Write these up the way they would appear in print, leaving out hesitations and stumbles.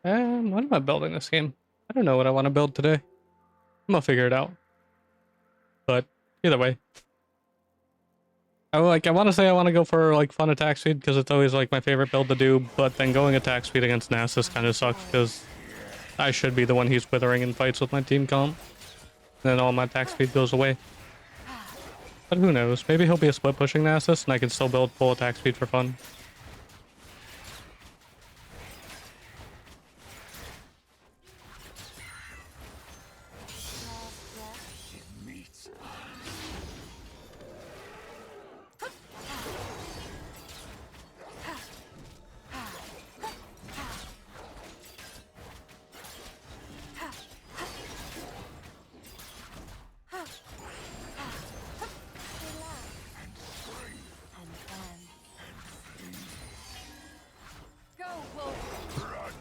What am I building this game? I don't know what I want to build today. I'm gonna figure it out. But either way, I want to say I want to go for like fun attack speed because it's always like my favorite build to do. But then going attack speed against Nasus kind of sucks because I should be the one he's withering in fights with my team comp. Then all my attack speed goes away. But who knows? Maybe he'll be a split pushing Nasus and I can still build full attack speed for fun.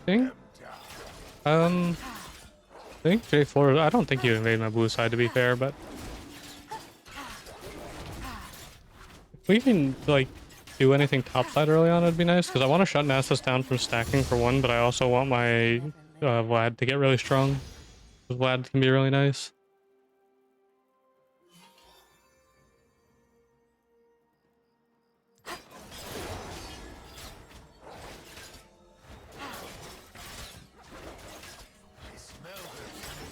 Think? I think J4, I don't think you invade my blue side to be fair, but if we can like do anything topside early on, it'd be nice because I want to shut Nasus down from stacking for one, but I also want my Vlad to get really strong. Vlad can be really nice.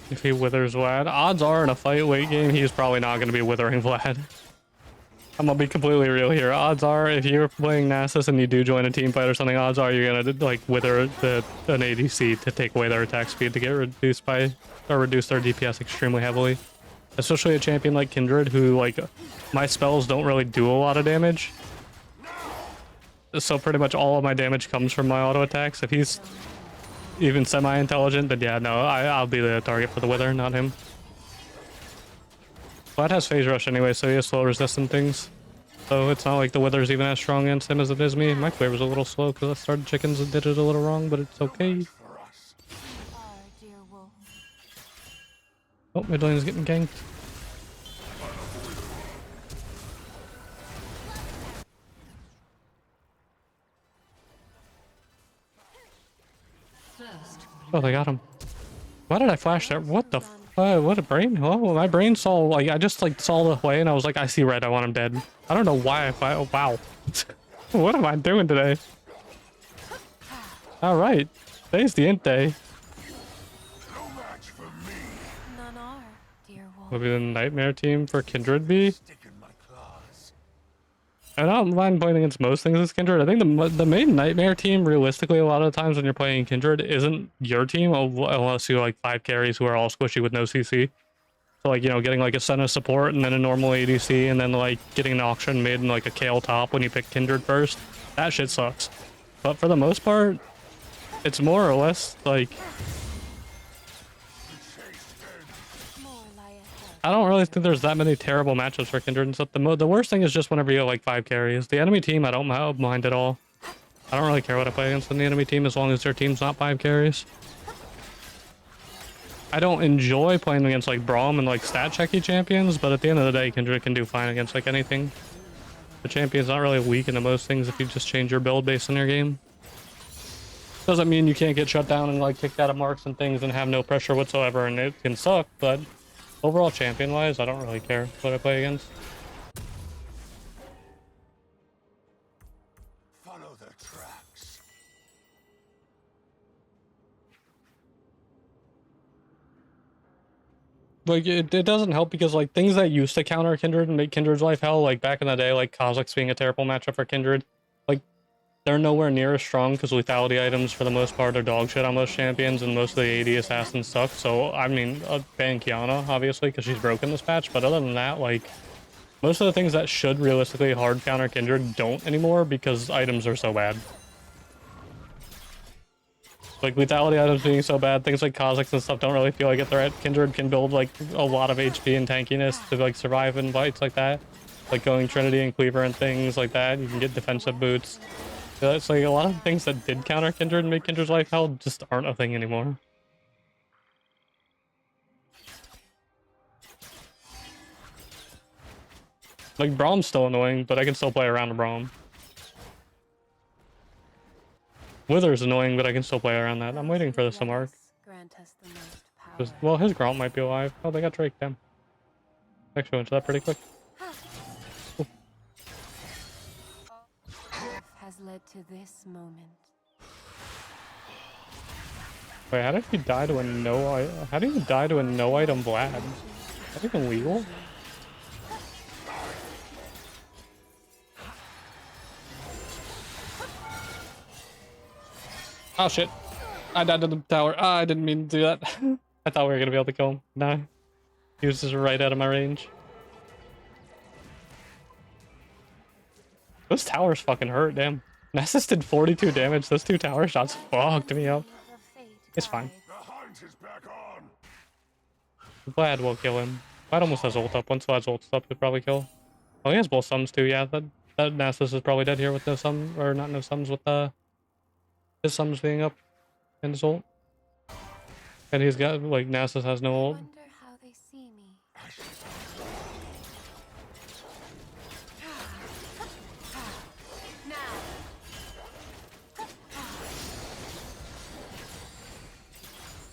If he withers Vlad, odds are in a fight late game, he's probably not going to be withering Vlad. I'm gonna be completely real here. Odds are, if you're playing Nasus and you do join a team fight or something, odds are you're gonna like wither an ADC to take away their attack speed to get reduced by or reduce their DPS extremely heavily. Especially a champion like Kindred, who like my spells don't really do a lot of damage. So pretty much all of my damage comes from my auto attacks. If he's even semi-intelligent, then yeah, no, I'll be the target for the wither, not him. Vlad has phase rush anyway, so he has slow resistant things. So it's not like the wither's even as strong against him as it is me. My clear was a little slow because I started chickens and did it a little wrong, but it's okay. Oh, mid lane is getting ganked. Oh, they got him. Why did I flash there? What the what a brain? Oh, my brain saw, like, I just, like, saw the way and I was like, I see red, I want him dead. I don't know why oh, wow. What am I doing today? Alright. Today's the int day. Will be the nightmare team for Kindred be? I don't mind playing against most things as Kindred. I think the main nightmare team, realistically, a lot of the times when you're playing Kindred, isn't your team, unless you like 5 carries who are all squishy with no CC. So, like, you know, getting like a Senna support and then a normal ADC, and then like getting an auction mid and like a Kale top when you pick Kindred first. That shit sucks. But for the most part, it's more or less like, I don't really think there's that many terrible matchups for Kindred and stuff. The worst thing is just whenever you have like 5 carries. The enemy team, I don't mind at all. I don't really care what I play against in the enemy team as long as their team's not 5 carries. I don't enjoy playing against like Braum and like stat checky champions, but at the end of the day, Kindred can do fine against like anything. The champion's not really weak into most things if you just change your build based on your game. Doesn't mean you can't get shut down and like kicked out of marks and things and have no pressure whatsoever, and it can suck, but overall, champion-wise, I don't really care what I play against. Follow the tracks. Like, it doesn't help because, like, things that used to counter Kindred and make Kindred's life hell, like, back in the day, like, Kha'Zix being a terrible matchup for Kindred, like, they're nowhere near as strong because lethality items, for the most part, are dog shit on most champions, and most of the AD assassins suck. So, I mean, ban Kiana, obviously, because she's broken this patch, but other than that, like, most of the things that should realistically hard counter Kindred don't anymore because items are so bad. Like, lethality items being so bad, things like Kha'Zix and stuff don't really feel like a threat. Kindred can build, like, a lot of HP and tankiness to, like, survive in fights like that. Like, going Trinity and Cleaver and things like that. You can get defensive boots. So it's like a lot of things that did counter Kindred and make Kindred's life hell just aren't a thing anymore. Like, Braum's still annoying, but I can still play around a Braum. Wither's annoying, but I can still play around that. I'm waiting for this to mark. Well, his Gromp might be alive. Oh, they got Drake, damn. Actually went to that pretty quick. Has led to this moment. Wait, how did he die to a how do you die to a no item Vlad? Is that even legal? Oh shit. I died to the tower. Ah, I didn't mean to do that. I thought we were gonna be able to kill him. No. He was just right out of my range. Those towers fucking hurt, damn. Nessus did 42 damage. Those 2 tower shots fucked me up. It's fine. The hunt is back on. Vlad will kill him. Vlad almost has ult up. Once Vlad's ult's up, he'll probably kill. Oh, he has both sums too, yeah. That Nessus is probably dead here with no sum, or not no sums, with his sums being up and his ult. And he's got, like, Nessus has no ult. Wonder how they see me.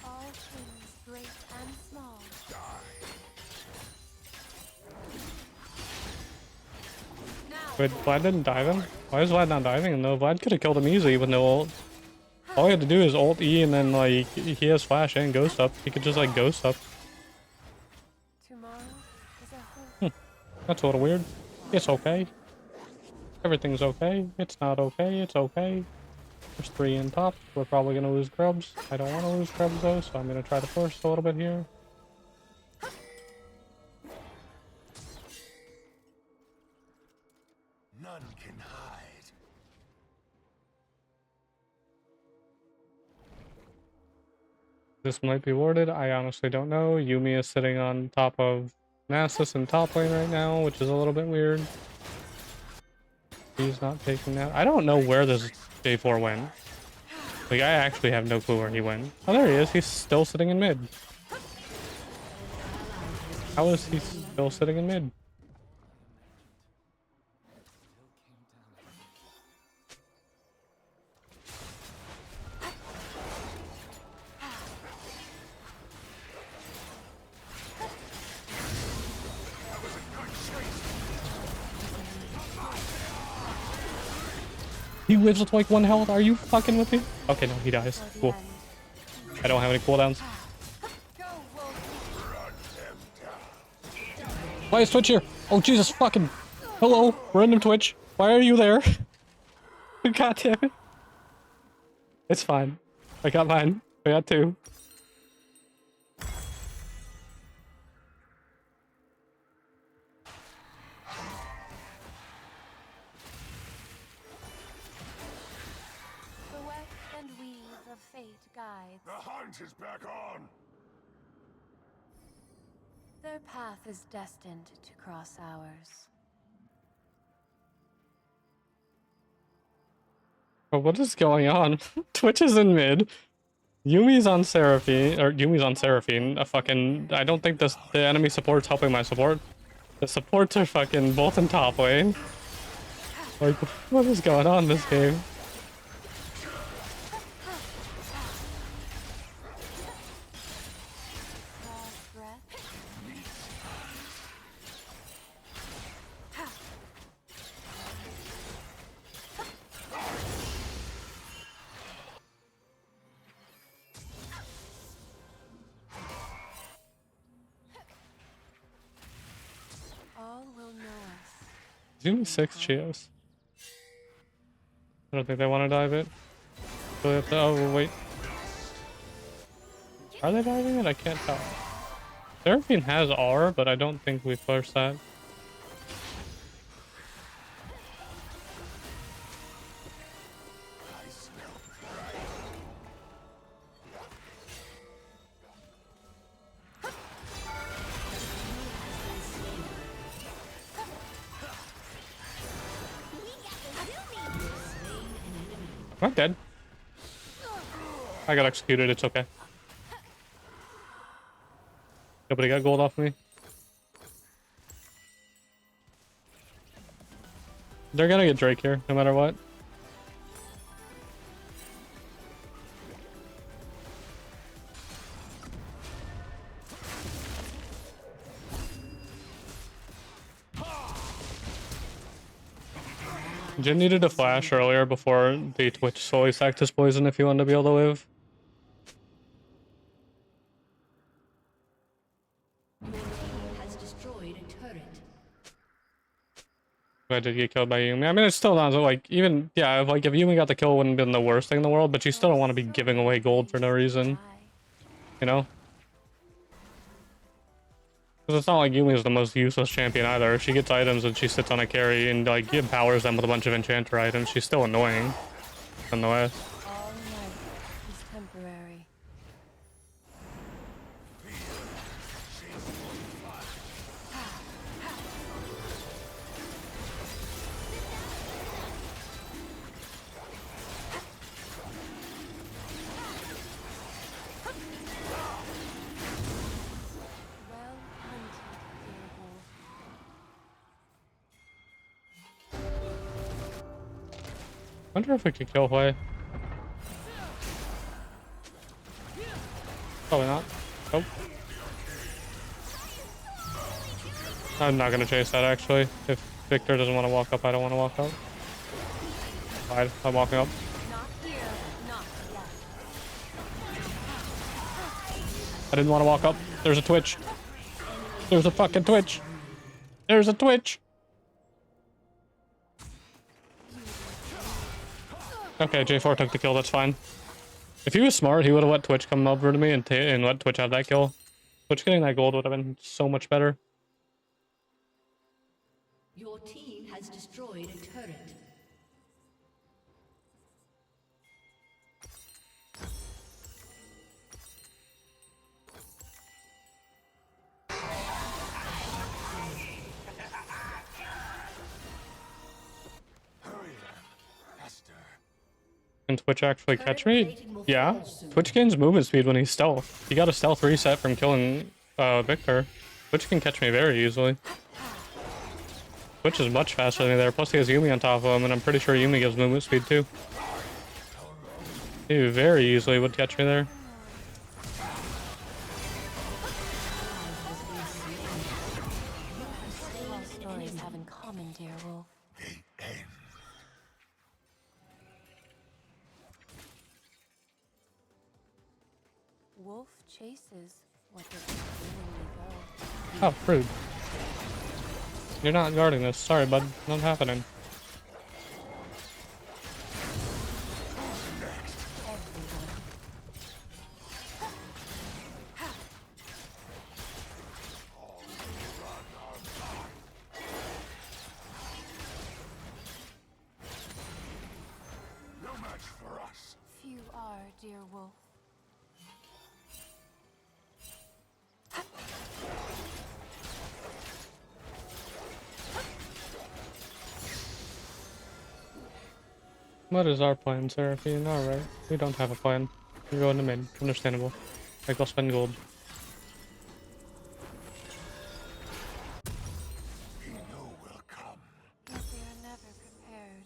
All things great and small. Wait, Vlad didn't dive him? Why is Vlad not diving him though? Vlad could have killed him easily with no ult. All he had to do is ult E and then, like, he has flash and ghost up. He could just, like, ghost up. Tomorrow is a hope. That's a little weird. It's okay. Everything's okay. It's not okay. It's okay. There's 3 in top. We're probably gonna lose grubs. I don't want to lose grubs though, so I'm gonna try to push a little bit here. None can hide. This might be warded. I honestly don't know. Yuumi is sitting on top of Nasus in top lane right now, which is a little bit weird. He's not taking that. I don't know where this J4 went. Like, I actually have no clue where he went. Oh, there he is. He's still sitting in mid. How is he still sitting in mid? He lives with like 1 health. Are you fucking with me? Okay, no, he dies. Cool. I don't have any cooldowns. Why is Twitch here? Oh, Jesus fucking. Hello, random Twitch. Why are you there? God damn it. It's fine. I got mine. I got 2. The weft and weave of fate guides. The hunt is back on. Their path is destined to cross ours. But what is going on? Twitch is in mid. Yumi's on Seraphine, or Yumi's on Seraphine. I don't think the enemy support's helping my support. The supports are fucking both in top lane. Like, what is going on in this game? Draw breath. All will know us. Yumi 6 Chios. I don't think they want to dive it. So they have to, oh, wait. Are they diving it? I can't tell. Seraphine has R, but I don't think we force that. I'm dead. I got executed, it's okay. Nobody got gold off me. They're gonna get Drake here, no matter what. Jin needed to flash earlier before the Twitch slowly sacked his poison if he wanted to be able to live. Has destroyed a turret. I did get killed by Yumi. I mean, it's still not like even yeah. Like if Yumi got the kill, it wouldn't have been the worst thing in the world. But you still don't want to be giving away gold for no reason, you know? Because it's not like Yumi is the most useless champion either. If she gets items and she sits on a carry and like empowers them with a bunch of enchanter items, she's still annoying nonetheless. All life is temporary. Well hunted, dear wolf. Wonder if we could kill Hui. Probably not. Nope. I'm not gonna chase that actually. If Victor doesn't want to walk up, I don't want to walk up. Fine, I'm walking up. Not here, not yet. I didn't want to walk up. There's a Twitch. There's a fucking Twitch. There's a Twitch. Okay, J4 took the kill. That's fine. If he was smart, he would have let Twitch come over to me and let Twitch have that kill. Twitch getting that gold would have been so much better. Your team has destroyed a turret. Can Twitch actually catch me? Yeah. Twitch gains movement speed when he's stealth. He got a stealth reset from killing Victor. Twitch can catch me very easily. Twitch is much faster than me there. Plus he has Yumi on top of him, and I'm pretty sure Yumi gives movement speed too. He very easily would catch me there. All stories have in common, dear wolf. Wolf chases what doesn't willingly go. Oh, rude. You're not guarding this. Sorry, bud. Not happening. No match for us. Few are, dear wolf. What is our plan, Seraphine? Alright. We don't have a plan. We go in the mid. Understandable. Like, I'll spend gold. We know will come. But they are never prepared.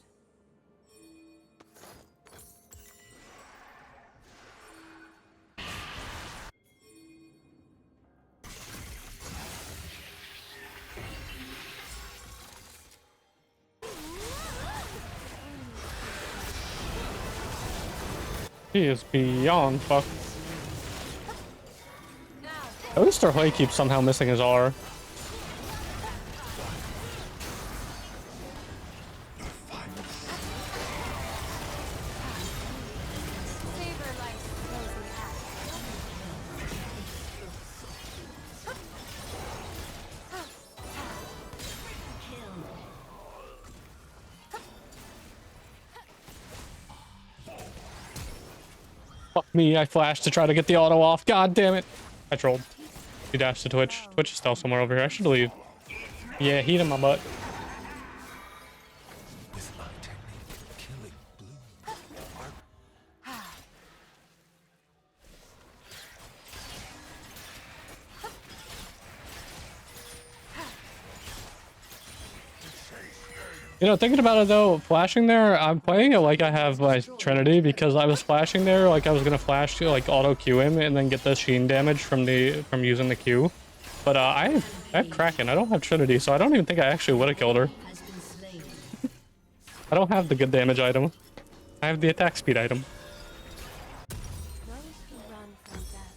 He is beyond fucked. At least our Hui keeps somehow missing his R. Savor life's rosy act. Fuck me, I flashed to try to get the auto off. God damn it. I trolled. He dashed to Twitch. Twitch is still somewhere over here. I should leave. Yeah, heat in my butt. With my technique, killing blue. You know, thinking about it though, flashing there, I'm playing it like I have my Trinity because I was flashing there like I was gonna flash to like auto Q him and then get the sheen damage from using the Q. But I have Kraken. I don't have Trinity, so I don't even think I actually would have killed her. Has been slain. I don't have the good damage item. I have the attack speed item. Those who run from death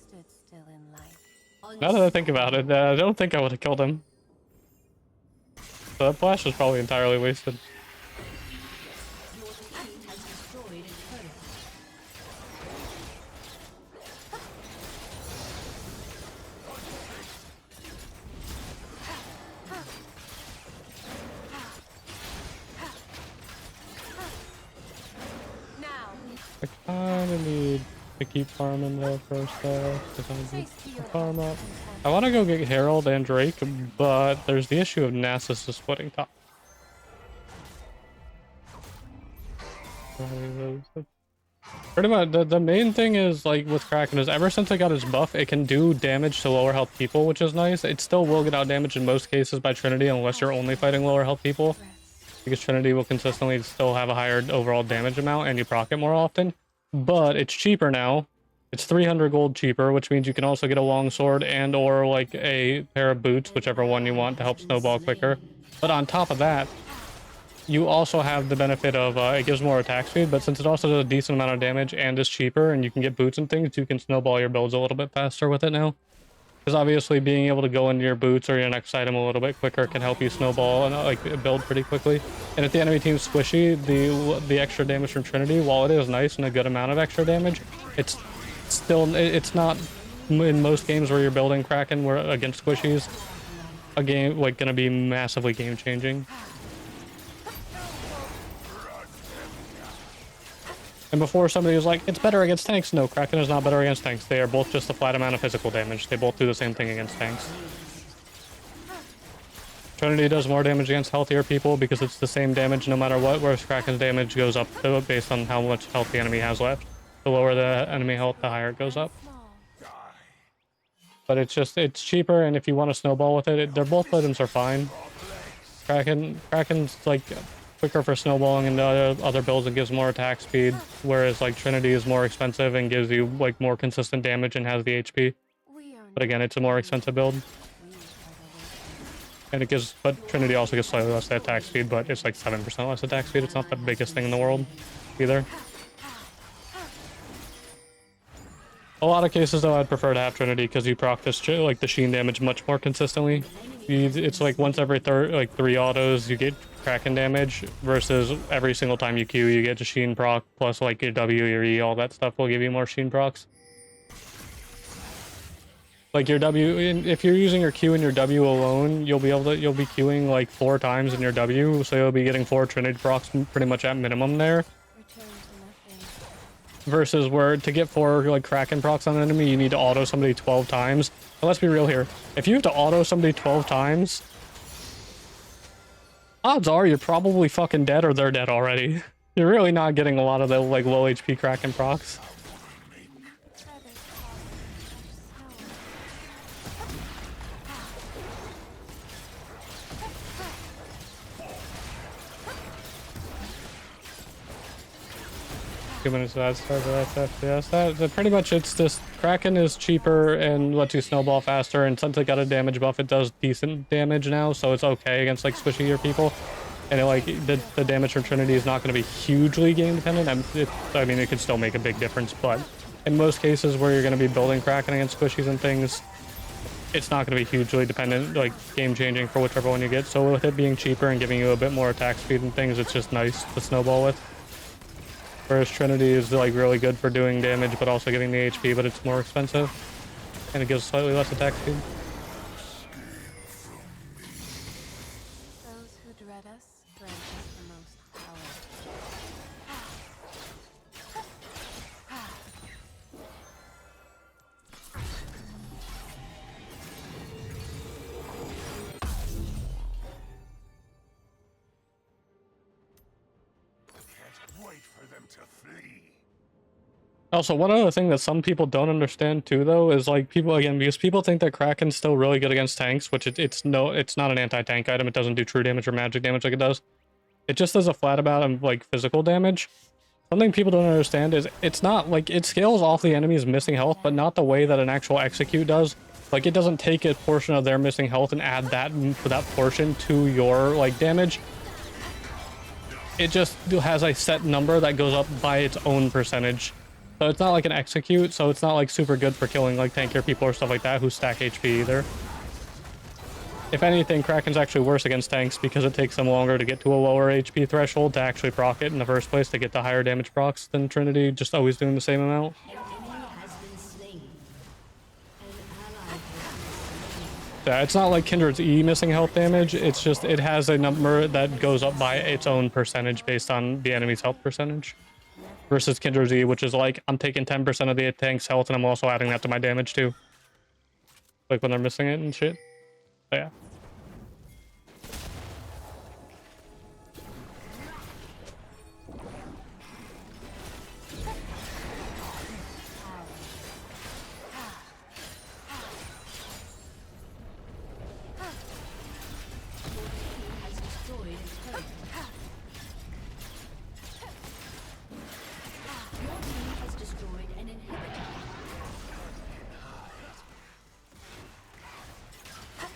stood still in life. Now that I think about it, I don't think I would have killed him. So that flash was probably entirely wasted. Your team has destroyed a turret. Now, I kind of need to keep farming though first though, because I need to farm up. I want to go get Herald and Drake, but there's the issue of Nasus is splitting top. Pretty much, the main thing is, like, with Kraken is ever since I got his buff, it can do damage to lower health people, which is nice. It still will get out damaged in most cases by Trinity unless you're only fighting lower health people, because Trinity will consistently still have a higher overall damage amount and you proc it more often. But it's cheaper now. It's 300 gold cheaper, which means you can also get a longsword and or like a pair of boots, whichever one you want to help snowball quicker. But on top of that, you also have the benefit of it gives more attack speed, but since it also does a decent amount of damage and is cheaper and you can get boots and things, you can snowball your builds a little bit faster with it now. Because obviously being able to go into your boots or your next item a little bit quicker can help you snowball and like build pretty quickly. And if the enemy team's squishy, the extra damage from Trinity, while it is nice and a good amount of extra damage, it's not in most games where you're building Kraken where against squishies a game like gonna be massively game changing. And before somebody was like, it's better against tanks. No, Kraken is not better against tanks. They are both just a flat amount of physical damage. They both do the same thing against tanks. Trinity does more damage against healthier people because it's the same damage no matter what, whereas Kraken's damage goes up based on how much health the enemy has left. The lower the enemy health, the higher it goes up. But it's cheaper, and if you want to snowball with it, they're both items are fine. Kraken's like quicker for snowballing and the other builds and gives more attack speed, whereas like Trinity is more expensive and gives you like more consistent damage and has the HP. But again, it's a more expensive build. And it gives, but Trinity also gives slightly less attack speed, but it's like 7% less attack speed. It's not the biggest thing in the world either. A lot of cases though, I'd prefer to have Trinity because you proc this like the Sheen damage much more consistently. It's like once every 3 autos you get Kraken damage versus every single time you Q you get a Sheen proc plus like your W, your E, all that stuff will give you more Sheen procs. Like your W, if you're using your Q and your W alone, you'll be queuing like 4 times in your W, so you'll be getting 4 Trinity procs pretty much at minimum there. Versus where to get 4 like Kraken procs on an enemy, you need to auto somebody 12 times. And let's be real here. If you have to auto somebody 12 times, odds are you're probably fucking dead or they're dead already. You're really not getting a lot of the like low HP Kraken procs. Minutes of that start with FPS. Pretty much it's just Kraken is cheaper and lets you snowball faster, and since it got a damage buff, it does decent damage now, so it's okay against like squishier people. And the damage from Trinity is not going to be hugely game dependent. I mean, it could still make a big difference, but in most cases where you're going to be building Kraken against squishies and things, it's not going to be hugely dependent, like game changing for whichever one you get. So with it being cheaper and giving you a bit more attack speed and things, it's just nice to snowball with. Whereas Trinity is like really good for doing damage, but also getting the HP, but it's more expensive. And it gives slightly less attack speed. Those who dread us grant us the most power. Can't wait for them to flee. Also, one other thing that some people don't understand too, though, is like people, again, because people think that Kraken's still really good against tanks, which it's not an anti-tank item. It doesn't do true damage or magic damage like it does. It just does a flat amount of like physical damage. Something people don't understand is it's not like it scales off the enemy's missing health, but not the way that an actual execute does. Like it doesn't take a portion of their missing health and add that portion to your like damage. it just has a set number that goes up by its own percentage. So it's not like an execute, so it's not like super good for killing like tankier people or stuff like that who stack HP either. If anything, Kraken's actually worse against tanks because it takes them longer to get to a lower HP threshold to actually proc it in the first place to get the higher damage procs than Trinity, just always doing the same amount. Yeah, it's not like Kindred's E missing health damage, it's just it has a number that goes up by its own percentage based on the enemy's health percentage. Versus Kindred's E, which is like, I'm taking 10% of the tank's health and I'm also adding that to my damage too. Like when they're missing it and shit. So yeah.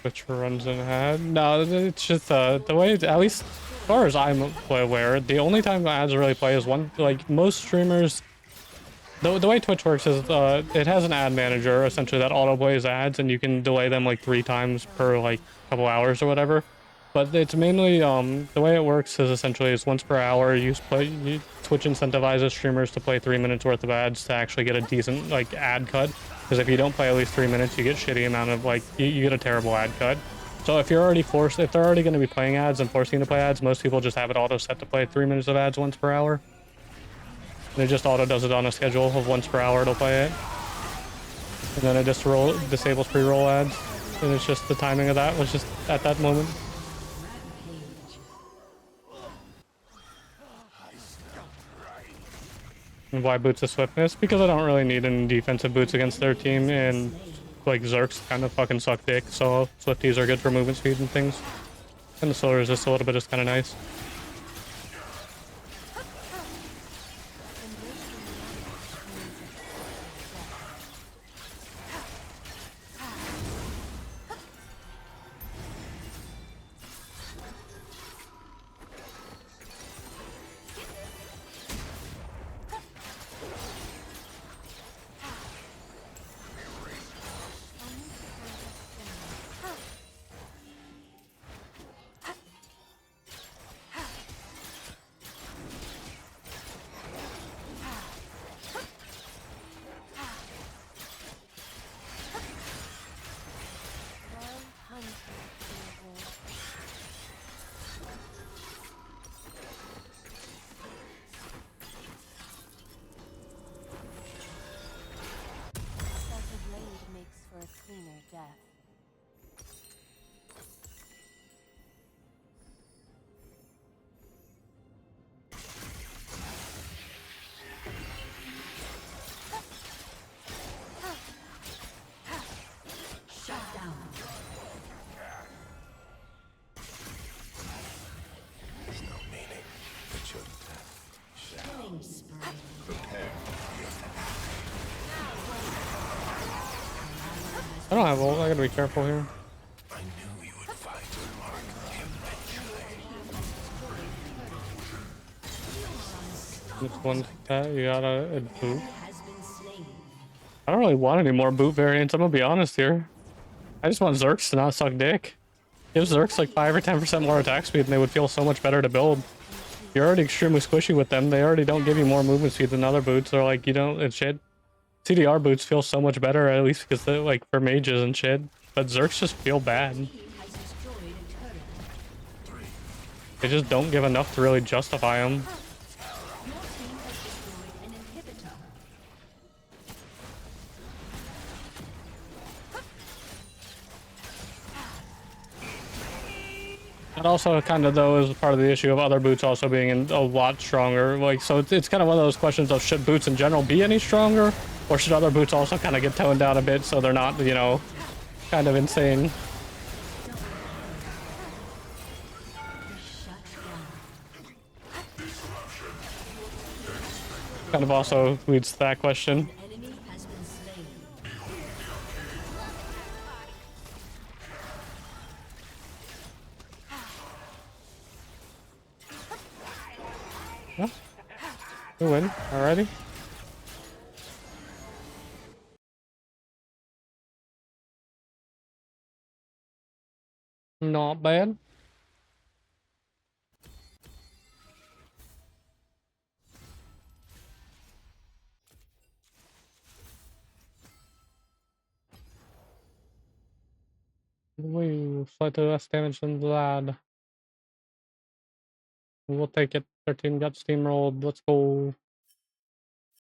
Which runs in ahead. No, it's just the way, at least as far as I'm aware, the only time ads really play is one, like most streamers, the way Twitch works is it has an ad manager essentially that auto plays ads and you can delay them like 3 times per like couple hours or whatever. But it's mainly the way it works is essentially it's once per hour. Twitch incentivizes streamers to play 3 minutes worth of ads to actually get a decent like ad cut. Because if you don't play at least 3 minutes, you get shitty amount of like you get a terrible ad cut. So if you're already forced, if they're already going to be playing ads and forcing you to play ads, most people just have it auto set to play 3 minutes of ads once per hour. And it just auto does it on a schedule of once per hour to play it. And then it just disables pre-roll ads. And it's just the timing of that was just at that moment. And why boots of swiftness? Because I don't really need any defensive boots against their team, and like Zerks kind of fucking suck dick, so Swifties are good for movement speed and things. And the slow resist a little bit is kind of nice. I don't have ult, I gotta be careful here. I knew you would find your mark eventually. This one's that, you got a boot. I don't really want any more boot variants, I'm gonna be honest here. I just want Zerks to not suck dick. Give Zerks like 5 or 10% more attack speed and they would feel so much better to build. You're already extremely squishy with them, they already don't give you more movement speed than other boots, or like, you don't, and shit. CDR boots feel so much better, at least because they're like for mages and shit. But Zerks just feel bad. They just don't give enough to really justify them. That also kind of though is part of the issue of other boots also being a lot stronger. Like, so it's kind of one of those questions of should boots in general be any stronger? Or should other boots also kind of get toned down a bit so they're not, you know, kind of insane? Kind of also leads to that question. Huh? We win already. Not bad. We slightly less damage than Vlad. We'll take it. 13 got steamrolled. Let's go.